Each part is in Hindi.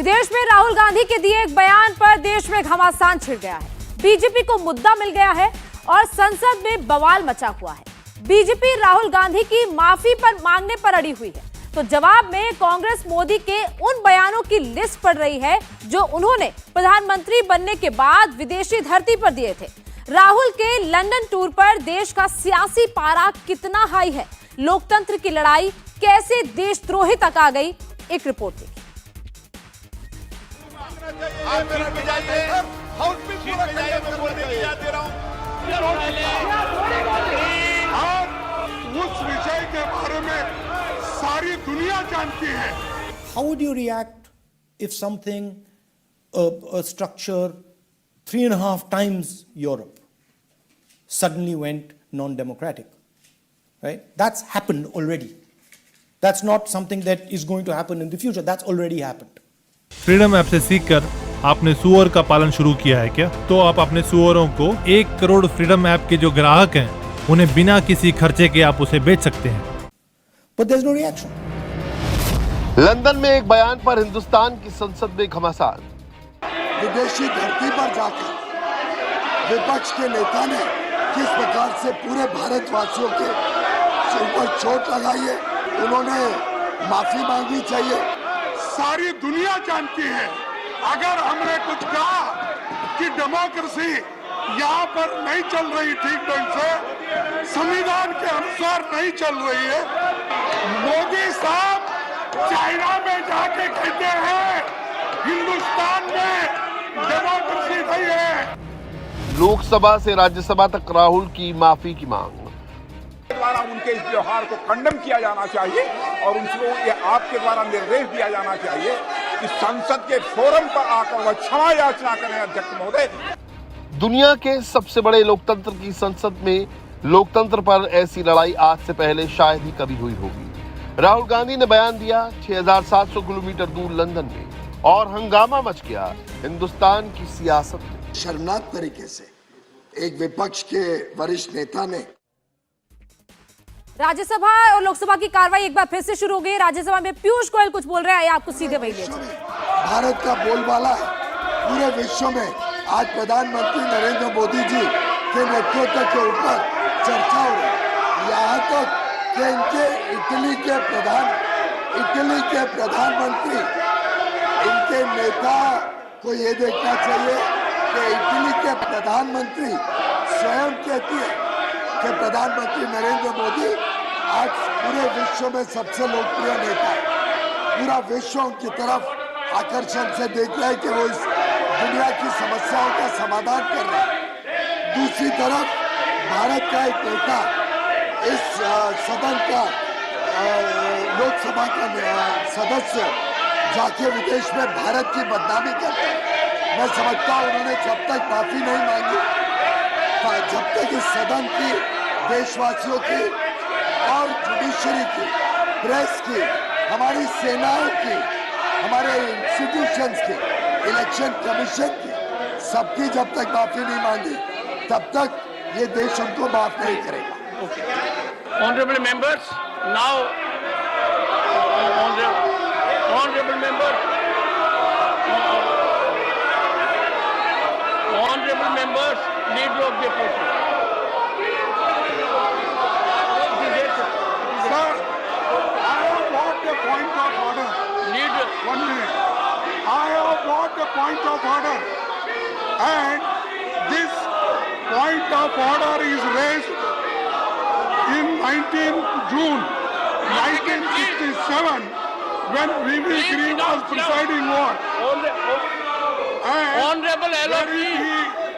विदेश में राहुल गांधी के दिए एक बयान पर देश में घमासान छिड़ गया है। बीजेपी को मुद्दा मिल गया है और संसद में बवाल मचा हुआ है। बीजेपी राहुल गांधी की माफी पर मांगने पर अड़ी हुई है, तो जवाब में कांग्रेस मोदी के उन बयानों की लिस्ट पढ़ रही है जो उन्होंने प्रधानमंत्री बनने के बाद विदेशी धरती पर दिए थे। राहुल के लंदन टूर पर देश का सियासी पारा कितना हाई है, लोकतंत्र की लड़ाई कैसे देशद्रोही तक आ गई, एक रिपोर्ट देखिए। उस विषय के बारे में सारी दुनिया जानती है। How would you react if something, a structure 3.5 times Europe suddenly went non-democratic? Right? That's happened already. That's not something that is going to happen in the future. That's already happened. Freedom app से सीखकर आपने सुअर का पालन शुरू किया है क्या? तो आप अपने सुअरों को 1 करोड़ फ्रीडम ऐप के जो ग्राहक हैं उन्हें बिना किसी खर्चे के आप उसे बेच सकते हैं। But there's no reaction. London में एक बयान पर हिंदुस्तान की संसद में घमासान। विदेशी धरती पर जाकर विपक्ष के नेता ने किस प्रकार से पूरे भारतवासियों के ऊपर चोट लगाई है, उन्होंने माफी मांगनी चाहिए। सारी दुनिया जानती है अगर हमने कुछ कहा कि डेमोक्रेसी यहाँ पर नहीं चल रही ठीक ढंग से, संविधान के अनुसार नहीं चल रही है, मोदी साहब चाइना में जाके कहते हैं हिंदुस्तान में डेमोक्रेसी नहीं है। लोकसभा से राज्यसभा तक राहुल की माफी की मांग। द्वारा उनके इस व्यवहार को कंडम किया जाना चाहिए और उनको ये आपके द्वारा निर्देश दिया जाना चाहिए कि संसद के फोरम पर आकर वह क्षमा याचना करें। अध्यक्ष महोदय, दुनिया के सबसे बड़े लोकतंत्र की संसद में लोकतंत्र पर ऐसी लड़ाई आज से पहले शायद ही कभी हुई होगी। राहुल गांधी ने बयान दिया 6700 किलोमीटर दूर लंदन में और हंगामा मच गया हिंदुस्तान की सियासत में। शर्मनाक तरीके से एक विपक्ष के वरिष्ठ नेता ने राज्यसभा और लोकसभा की कार्रवाई एक बार फिर से शुरू हो गई। राज्यसभा में पीयूष गोयल कुछ बोल रहे हैं, आपको सीधे वही ले चलें। भारत का बोलबाला है पूरे विश्व में। आज प्रधानमंत्री नरेंद्र मोदी जी के नेतृत्व के ऊपर चर्चा हो रही, यहाँ तक कि इनके इटली के प्रधानमंत्री, इनके नेता को ये देखना चाहिए कि इटली के प्रधानमंत्री स्वयं कहती है कि प्रधानमंत्री नरेंद्र मोदी आज पूरे विश्व में सबसे लोकप्रिय नेता है। पूरा विश्व उनकी तरफ आकर्षण से देख रहा है कि वो इस दुनिया की समस्याओं का समाधान कर रहे हैं। दूसरी तरफ भारत का एक नेता इस सदन का लोकसभा का सदस्य जाके विदेश में भारत की बदनामी करते हैं। मैं समझता हूँ उन्होंने जब तक माफी नहीं मांगी, जब तक इस सदन की, देशवासियों की और जुडिशरी की, प्रेस की, हमारी सेनाओं की, हमारे इंस्टीट्यूशंस की, इलेक्शन कमीशन की, सबकी जब तक माफी नहीं मांगी तब तक ये देश उनको माफ नहीं करेगा। Honorable members, now honorable members, leader of the opposition. Sir, I have brought the point of order. Leader. 1 minute. I have brought the point of order, and this point of order is raised in 19 June 1967 when V.V. Green was presiding over. Honorable LLP,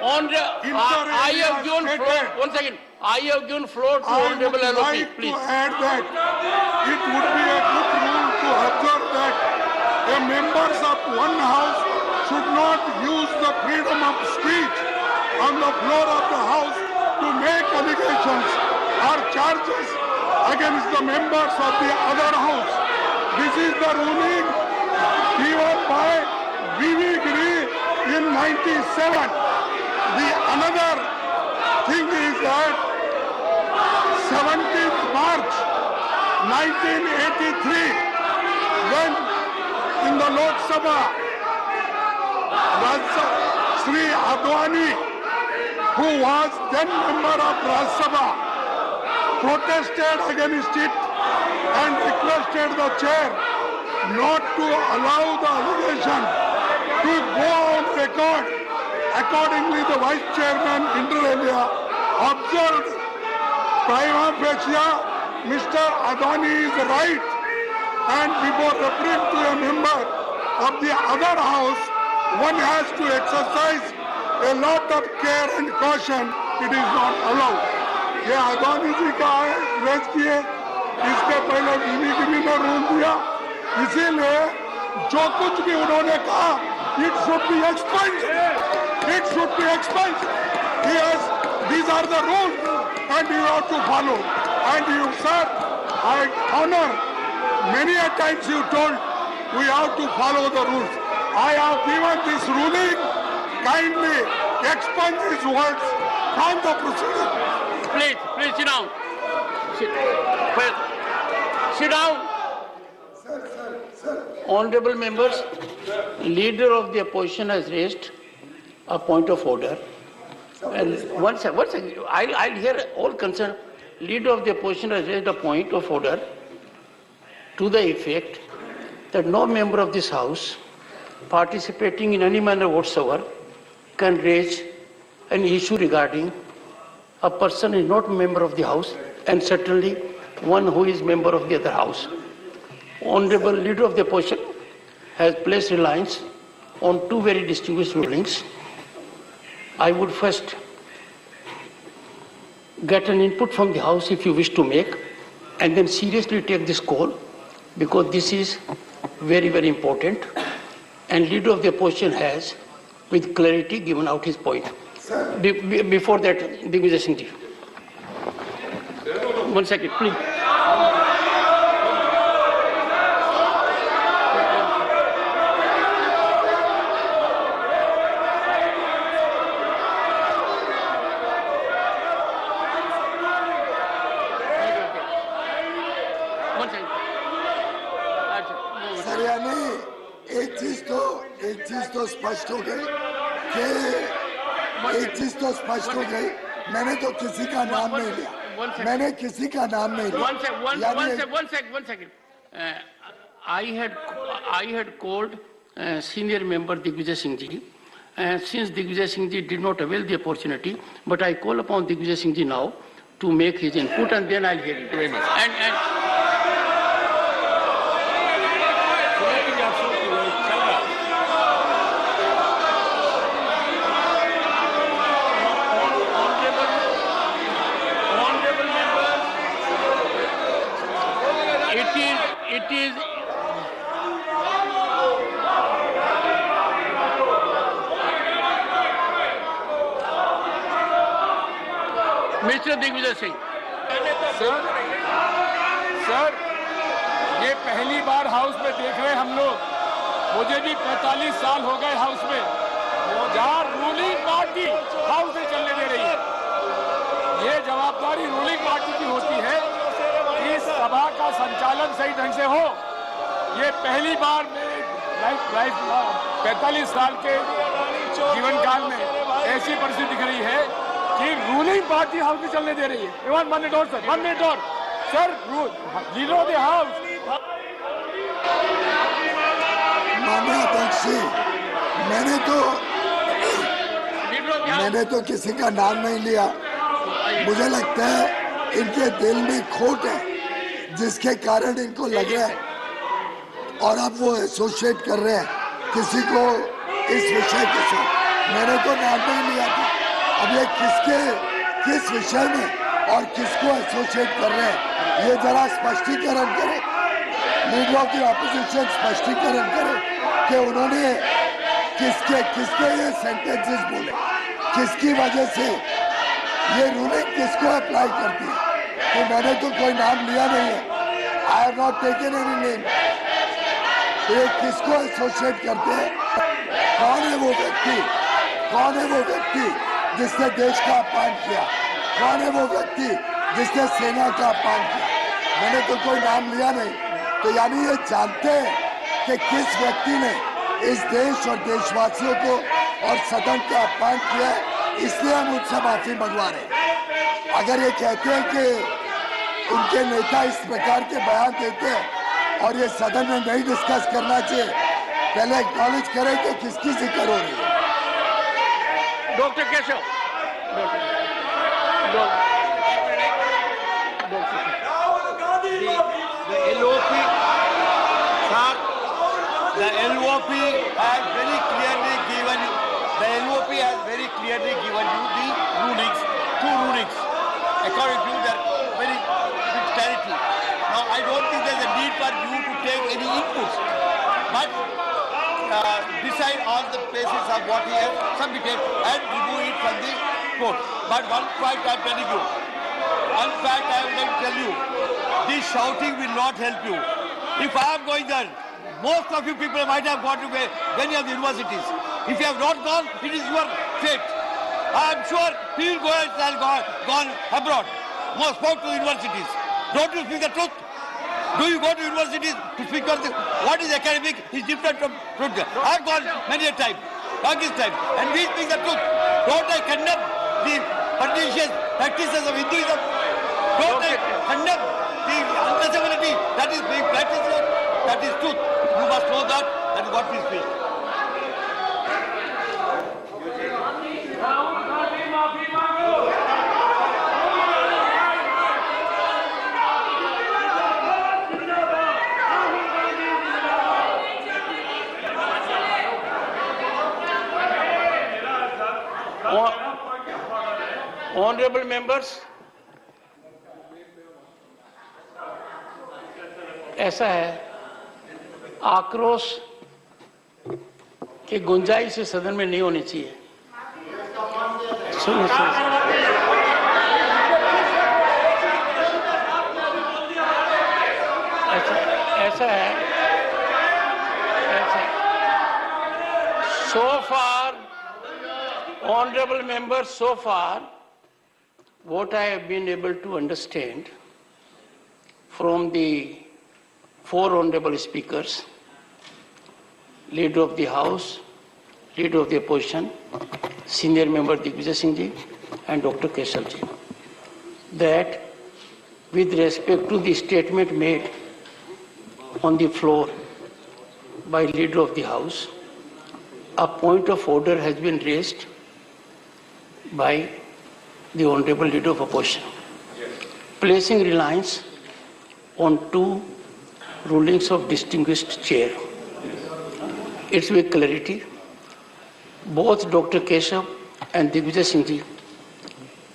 I have given floor. 1 second. I have given floor to Honorable LLP, like please. to add that it would be a good rule to observe that the members of one house should not use the freedom of speech on the floor of the house to make allegations or charges against the members of the other house. This is the ruling given by V.V. Green in 97. The another thing is that 17th March 1983, when in the Lok Sabha Sri Advani, who was then member of Rajya Sabha, protested against it and requested the chair not to allow the allegation to go on record. Accordingly, the vice chairman inter alia observed prima facie Mr. Advani is right, and before referring to a member of the other house, one has to exercise a lot of care and caution. It is not allowed. ये अदानी जी का है, रेज किए, इसके पहले गिनी ने रूल दिया, इसीलिए जो कुछ भी उन्होंने कहा, it should be expunged. It should be expunged. Yes, these are the rules, and you have to follow. And you, sir, I honor. Many a times you told we have to follow the rules. I have given this ruling. Kindly expunge his words from the proceeding. Please sit down. Sit down. Honorable members, leader of the opposition has raised a point of order. And one second, I'll hear all concerned. Leader of the opposition has raised a point of order to the effect that no member of this House participating in any manner whatsoever can raise an issue regarding a person who is not a member of the House, and certainly one who is member of the other House. Honorable Leader of the Opposition has placed reliance on two very distinguished rulings. I would first get an input from the House if you wish to make, and then seriously take this call, because this is very, very important. And Leader of the Opposition has, with clarity, given out his point. Before that, Digvijay Singh ji. 1 second, please. Sir यानी एक चीज तो स्पष्ट हो गई कि मैंने तो किसी का नाम नहीं लिया, मैंने किसी का नाम नहीं लिया। One second. I had called senior member Digvijay Singh ji. Since Digvijay Singh ji did not avail the opportunity, but I call upon Digvijay Singh ji now to make his input, and then I'll hear it. Very much. It is Mr. Digvijay Singh. Sir, ये पहली बार हाउस में देख रहे हैं हम लोग। मुझे भी 45 साल हो गए हाउस में, जहाँ रूलिंग पार्टी हाउस में चलने दे रही है। ये जवाबदारी रूलिंग पार्टी की होती है कि सभा का संचालन सही ढंग से हो। ये पहली बार लाइफ 45 साल के जीवन काल में ऐसी परिस्थिति दिख रही है कि रूलिंग पार्टी हाउस में चलने दे रही है। वन मिनट और sir, leader of the house. माननीय अध्यक्ष जी, मैंने तो किसी का नाम नहीं लिया। मुझे लगता है इनके दिल में खोट है, जिसके कारण इनको लग रहा है, और अब वो एसोसिएट कर रहे हैं किसी को इस विषय के साथ। मैंने तो नाम नहीं लिया था। अब ये किस विषय में और किसको एसोसिएट कर रहे हैं, ये जरा स्पष्टीकरण करें। लीडर ऑफ द ऑपोजिशन स्पष्टीकरण करें कि उन्होंने किसके ये सेंटेंसेस बोले, किसकी वजह से ये रूलिंग किसको अप्लाई करती है। तो मैंने तो कोई नाम लिया नहीं है। I have not taken any name. ये किसको एसोसिएट करते हैं? कौन है वो व्यक्ति जिसने देश का अपमान किया? कौन है वो व्यक्ति जिसने सेना का अपमान किया? मैंने तो कोई नाम लिया नहीं। तो यानी ये जानते हैं कि किस व्यक्ति ने इस देश और देशवासियों को और सदन का अपमान किया है, इसलिए हम उनसे माफी मंगवा रहे हैं। अगर ये कहते हैं कि उनके नेता इस प्रकार के बयान देते हैं और ये सदन में नहीं डिस्कस करना चाहिए, पहले एक्नॉलेज करें कि किसकी जिक्र हो रही है। Doctor Keshav, The LOP has very clearly given you. The LOP has very clearly given you the rulings, two rulings, according to their very big clarity. Now, I don't think there's a need for you to take any inputs, but decide on the basis of what he has submitted and remove it from the court. But one fact I'm telling you, one fact I would like to tell you, this shouting will not help you. If I am going there, most of you people might have gone to many of the universities. If you have not gone, it is your fate. I am sure he will go and gone abroad. Most spoke to the universities. Don't you speak the truth? Do you go to universities to speak on what is academic is different from truth? I have gone many a time, Pakistan time, and we speak the truth. Don't I condemn the pernicious practices of Hinduism? Don't I condemn the untouchability that is being practiced here? That is truth. You must know that. That is what we speak. Honorable members, ऐसा है, आक्रोश की गुंजाइश से सदन में नहीं होनी चाहिए। सुनिए ऐसा है, so far, honorable members, so far, what I have been able to understand from the four honorable speakers, Leader of the House, Leader of the Opposition, Senior Member Digvijay Singh Ji and Dr. Keshav Ji, that with respect to the statement made on the floor by Leader of the House, a point of order has been raised by the Honorable Leader of Opposition, placing reliance on two rulings of distinguished chair. It's with clarity. Both Dr. Keshav and Digvijay Singh Ji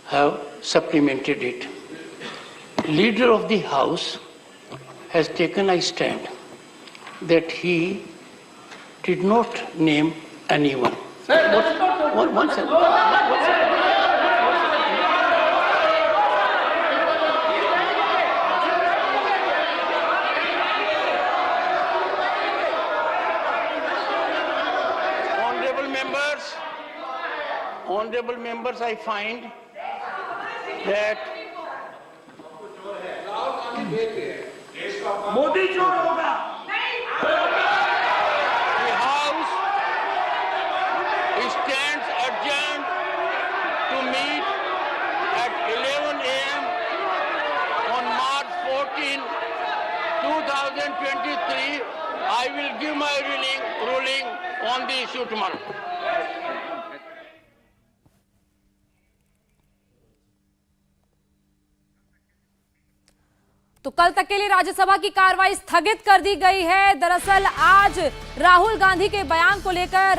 have supplemented it. Leader of the House has taken a stand that he did not name anyone. One second. Honorable members, I find that the House stands adjourned to meet at 11 a.m. on March 14, 2023. I will give my ruling on the issue tomorrow. तो कल तक के लिए राज्यसभा की कार्रवाई स्थगित कर दी गई है। दरअसल आज राहुल गांधी के बयान को लेकर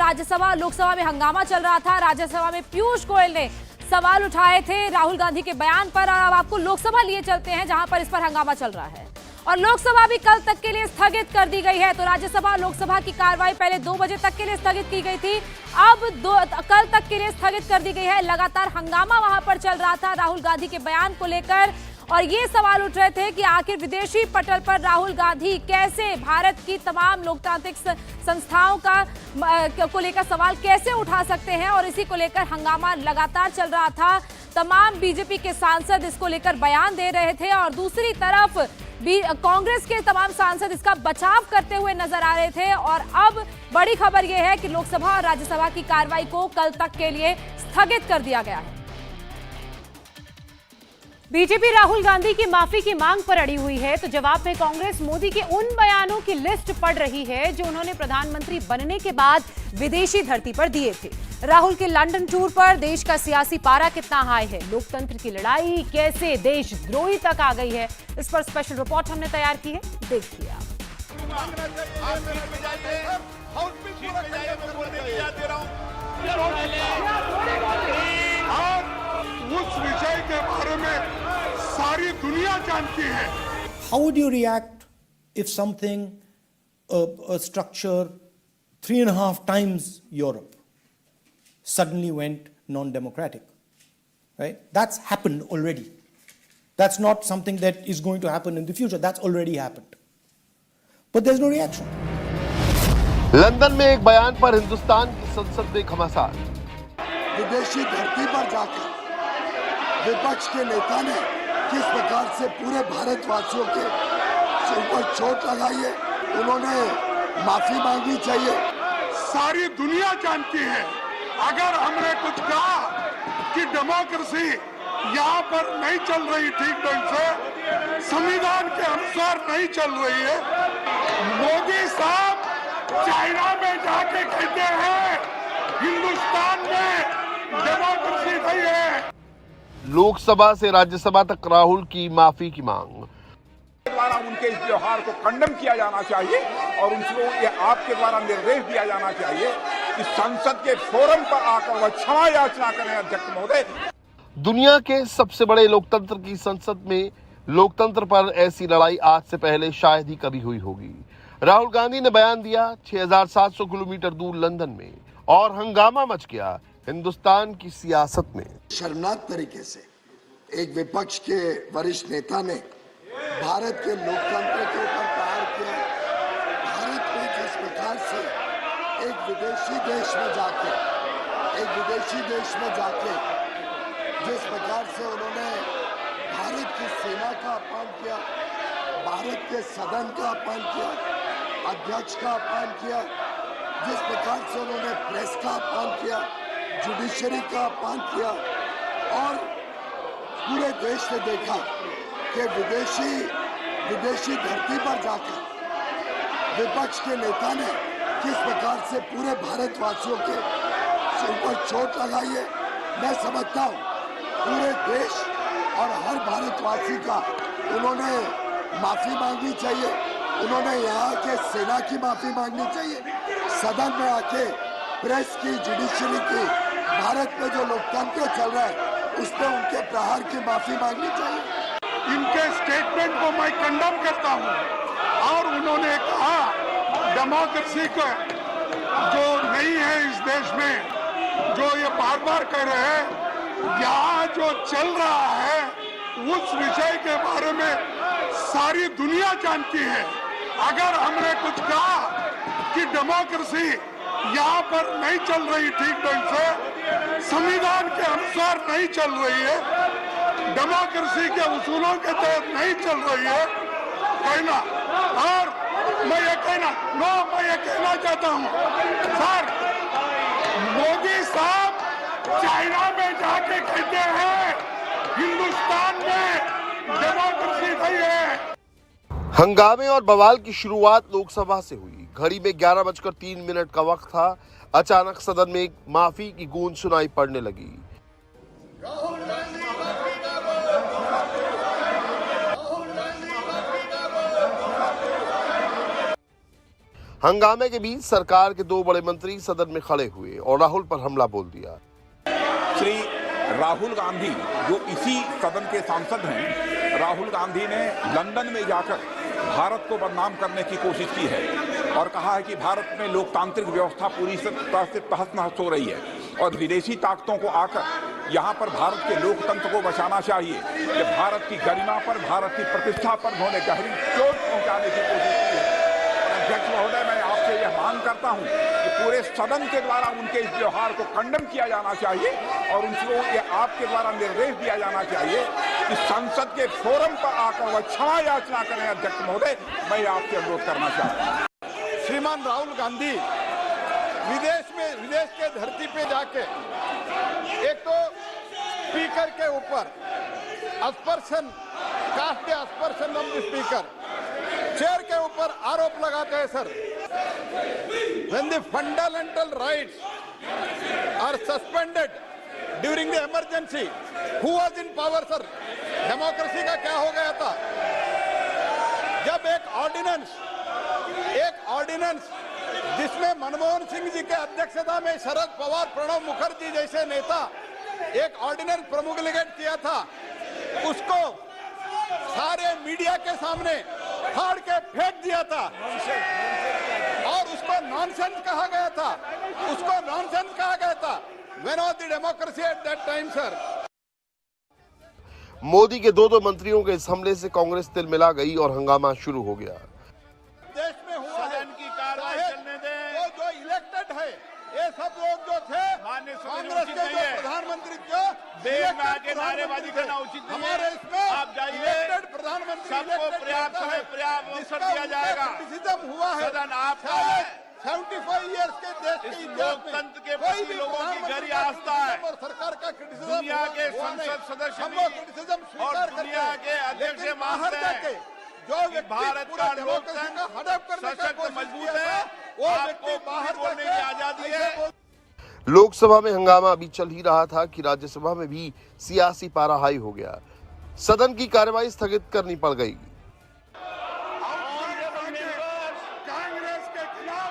लोकसभा में हंगामा चल रहा था। राज्यसभा में पीयूष गोयल ने सवाल उठाए थे राहुल गांधी के बयान पर, और अब आपको लोकसभा लिए चलते हैं जहां पर इस पर हंगामा चल रहा है और लोकसभा भी कल तक के लिए स्थगित कर दी गई है। तो राज्यसभा लोकसभा की कार्रवाई पहले 2 बजे तक के लिए स्थगित की गई थी, अब कल तक के लिए स्थगित कर दी गई है। लगातार हंगामा वहां पर चल रहा था राहुल गांधी के बयान को लेकर, और ये सवाल उठ रहे थे कि आखिर विदेशी पटल पर राहुल गांधी कैसे भारत की तमाम लोकतांत्रिक संस्थाओं को लेकर सवाल कैसे उठा सकते हैं, और इसी को लेकर हंगामा लगातार चल रहा था। तमाम बीजेपी के सांसद इसको लेकर बयान दे रहे थे और दूसरी तरफ कांग्रेस के तमाम सांसद इसका बचाव करते हुए नजर आ रहे थे। और अब बड़ी खबर यह है कि लोकसभा और राज्यसभा की कार्रवाई को कल तक के लिए स्थगित कर दिया गया है। बीजेपी राहुल गांधी की माफी की मांग पर अड़ी हुई है, तो जवाब में कांग्रेस मोदी के उन बयानों की लिस्ट पढ़ रही है जो उन्होंने प्रधानमंत्री बनने के बाद विदेशी धरती पर दिए थे। राहुल के लंदन टूर पर देश का सियासी पारा कितना हाई है, लोकतंत्र की लड़ाई कैसे देशद्रोही तक आ गई है, इस पर स्पेशल रिपोर्ट हमने तैयार की है, देखिए आप। उस विषय के बारे में सारी दुनिया जानती है। How would you react if something, a structure 3.5 times Europe suddenly went non-democratic? Right? That's happened already. That's not something that is going to happen in the future. That's already happened. But there's no reaction. London में एक बयान पर हिंदुस्तान की संसद में घमासान। विदेशी धरती पर जाकर विपक्ष के नेता ने किस प्रकार से पूरे भारतवासियों के सिर पर चोट लगाई है, उन्होंने माफी मांगनी चाहिए। सारी दुनिया जानती है अगर हमने कुछ कहा कि डेमोक्रेसी यहाँ पर नहीं चल रही ठीक ढंग से, संविधान के अनुसार नहीं चल रही है, मोदी साहब चाइना में जाके कहते हैं हिंदुस्तान में डेमोक्रेसी नहीं है। लोकसभा से राज्यसभा तक राहुल की माफी की मांग। द्वारा उनके इस व्यवहार को खंडन किया जाना चाहिए और उनको ये आपके द्वारा निर्देश दिया जाना चाहिए कि संसद के फोरम पर आकर वह क्षमा याचना करें। अध्यक्ष महोदय, दुनिया के सबसे बड़े लोकतंत्र की संसद में लोकतंत्र पर ऐसी लड़ाई आज से पहले शायद ही कभी हुई होगी। राहुल गांधी ने बयान दिया 6700 किलोमीटर दूर लंदन में, और हंगामा मच गया हिंदुस्तान की सियासत में। शर्मनाक तरीके से एक विपक्ष के वरिष्ठ नेता ने भारत के लोकतंत्र के ऊपर प्रहार किया। भारत में जिस प्रकार से एक विदेशी देश में जाके जिस प्रकार से उन्होंने भारत की सेना का अपमान किया, भारत के सदन का अपमान किया, अध्यक्ष का अपमान किया, जिस प्रकार से उन्होंने प्रेस का अपमान किया, जुडिशरी का अपमान किया, और पूरे देश ने देखा कि विदेशी धरती पर जाकर विपक्ष के नेता ने किस प्रकार से पूरे भारतवासियों के सिर पर चोट लगाई है। मैं समझता हूँ पूरे देश और हर भारतवासी का उन्होंने माफी मांगनी चाहिए, उन्होंने यहाँ के सेना की माफी मांगनी चाहिए, सदन में आके प्रेस की, जुडिशरी की, भारत में जो लोकतंत्र चल रहा है उस पर उनके प्रहार की माफी मांगनी चाहिए। इनके स्टेटमेंट को मैं कंडम करता हूँ और उन्होंने कहा डेमोक्रेसी का जो नहीं है इस देश में, जो ये बार बार कह रहे हैं, यहाँ जो चल रहा है उस विषय के बारे में सारी दुनिया जानती है। अगर हमने कुछ कहा कि डेमोक्रेसी यहाँ पर नहीं चल रही ठीक ढंग से, संविधान के अनुसार नहीं चल रही है, डेमोक्रेसी के उसूलों के तहत नहीं चल रही है कहना, और मैं ये कहना चाहता हूँ सर, मोदी साहब चाइना में जाके कहते हैं हिंदुस्तान में डेमोक्रेसी नहीं है। हंगामे और बवाल की शुरुआत लोकसभा से हुई। घड़ी में 11:03 का वक्त था। अचानक सदन में एक माफी की गूंज सुनाई पड़ने लगी। हंगामे के बीच सरकार के 2 बड़े मंत्री सदन में खड़े हुए और राहुल पर हमला बोल दिया। श्री राहुल गांधी जो इसी सदन के सांसद हैं, राहुल गांधी ने लंदन में जाकर भारत को बदनाम करने की कोशिश की है और कहा है कि भारत में लोकतांत्रिक व्यवस्था पूरी तरह से तहस-नहस हो रही है और विदेशी ताकतों को आकर यहाँ पर भारत के लोकतंत्र को बचाना चाहिए। कि भारत की गरिमा पर, भारत की प्रतिष्ठा पर उन्होंने गहरी चोट पहुंचाने की कोशिश की है। अध्यक्ष महोदय, मैं आपसे यह मांग करता हूं कि पूरे सदन के द्वारा उनके इस व्यवहार को खंडन किया जाना चाहिए और उनको ये आपके द्वारा निर्देश दिया जाना चाहिए कि संसद के फोरम पर आकर वह क्षमा याचना करें। अध्यक्ष महोदय, मैं आपसे अनुरोध करना चाहता हूं। श्रीमान राहुल गांधी विदेश के धरती पे जाके एक तो स्पीकर के ऊपर aspersion, cast aspersion of the speaker, chair के ऊपर आरोप लगाते हैं sir. When the fundamental rights are suspended during the emergency, who was in power sir? Democracy का क्या हो गया था? जब एक ऑर्डिनेंस जिसमें मनमोहन सिंह जी के अध्यक्षता में शरद पवार, प्रणब मुखर्जी जैसे नेता एक ऑर्डिनेंस प्रोमुगेट किया था, उसको सारे मीडिया के सामने फाड़ के फेंक दिया था और उसको नॉनसेंस कहा गया था। When was the democracy at that time, sir? Modi के दो मंत्रियों के इस हमले से कांग्रेस तिलमिला गई और हंगामा शुरू हो गया। देश में हुआ है, सदन की कार्रवाई चलने दें। वो जो इलेक्टेड है, ये सब लोग जो थे माननीय सदन कांग्रेस उचित के नहीं जो है। प्रधानमंत्री जो देश में आके नारेबाजी करना उचित नहीं है। हमारे इसमें आप जाइए, इलेक्टेड प्रधानमंत्री सबको पर्याप्त समय पर्याप्त अवसर दिया जाएगा। क्रिटिसिज्म हुआ है। सदन आपका है। 75 इयर्स के देश के इस इतिहास में लोकतंत्र के कोई प्रति भी लोगों की प्रधानमंत्री गहरी का आस्था है। criticism और सरकार का क्रिटिसिज्म दुनिया के संसद सदस्य हम भी लोग क्रिटिसिज्म स्वीकार और करते दुनिया हैं। के अध्यक्ष लेकिन मानते बाहर हैं जाके जो कि व्यक्ति भारत पूरा का डेमोक्रेसी का लोकतंत्र हड़प करने का सशक्त कोशिश मजबूत किया है। था, वो आपको व्यक्ति बाहर बोलने जाके की आजादी ऐसे है। बोल- लोकसभा में हंगामा अभी चल ही रहा था कि राज्यसभा में भी सियासी पारा हाई हो गया। सदन की कार्यवाही स्थगित करनी पड़ गई। कांग्रेस के खिलाफ,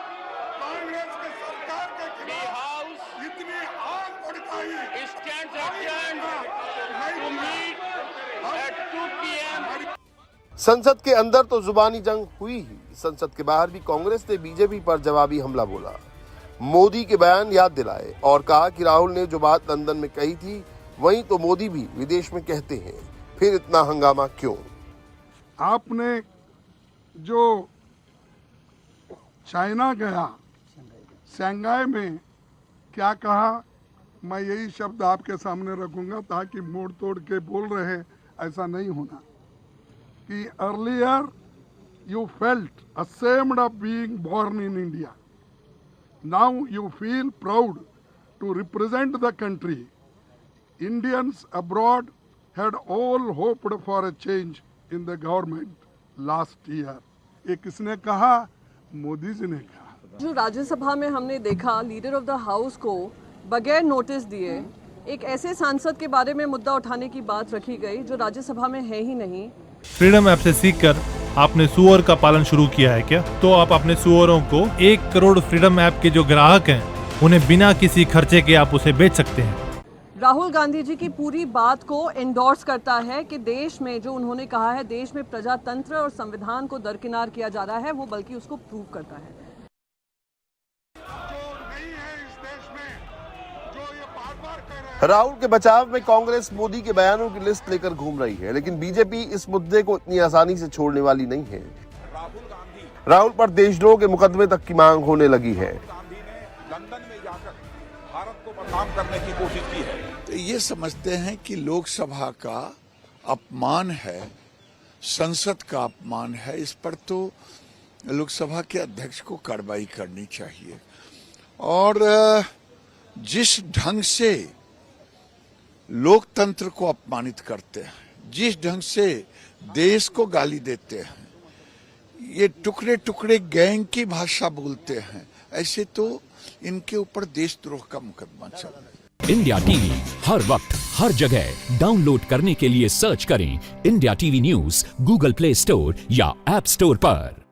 कांग्रेस के सरकार के खिलाफ इतनी आग भड़काई। stands adjourned to meet at 2 p.m. संसद के अंदर तो जुबानी जंग हुई ही, संसद के बाहर भी कांग्रेस ने बीजेपी पर जवाबी हमला बोला, मोदी के बयान याद दिलाए और कहा कि राहुल ने जो बात लंदन में कही थी वहीं तो मोदी भी विदेश में कहते हैं, फिर इतना हंगामा क्यों? आपने जो चाइना गया, शंघाई में क्या कहा, मैं यही शब्द आपके सामने रखूंगा ताकि मोड़ तोड़ के बोल रहे ऐसा नहीं होना कि earlier you felt ashamed of being born in India. Now you feel proud to represent the country. Indians abroad had all hoped for a change in the government last year. ये किसने कहा? मोदी जी ने कहा। जो राज्यसभा में हमने देखा, लीडर ऑफ द हाउस को बगैर नोटिस दिए एक ऐसे सांसद के बारे में मुद्दा उठाने की बात रखी गई जो राज्यसभा में है ही नहीं। फ्रीडम ऐप से सीखकर आपने सुअर का पालन शुरू किया है क्या? तो आप अपने सुअरों को 1 करोड़ फ्रीडम ऐप के जो ग्राहक हैं उन्हें बिना किसी खर्चे के आप उसे बेच सकते हैं। राहुल गांधी जी की पूरी बात को एंडोर्स करता है कि देश में जो उन्होंने कहा है, देश में प्रजातंत्र और संविधान को दरकिनार किया जा रहा है, वो बल्कि उसको प्रूव करता है। राहुल के बचाव में कांग्रेस मोदी के बयानों की लिस्ट लेकर घूम रही है, लेकिन बीजेपी इस मुद्दे को इतनी आसानी से छोड़ने वाली नहीं है। राहुल पर देशद्रोह के मुकदमे तक की मांग होने लगी है। लंदन में जाकर भारत को बदनाम करने की कोशिश की है। तो ये समझते हैं कि लोकसभा का अपमान है, संसद का अपमान है, इस पर तो लोकसभा के अध्यक्ष को कार्रवाई करनी चाहिए। और जिस ढंग से लोकतंत्र को अपमानित करते हैं, जिस ढंग से देश को गाली देते हैं, ये टुकड़े टुकड़े गैंग की भाषा बोलते हैं, ऐसे तो इनके ऊपर देशद्रोह का मुकदमा चल रहा है। इंडिया टीवी हर वक्त हर जगह डाउनलोड करने के लिए सर्च करें India TV news Google play store या ऐप स्टोर पर।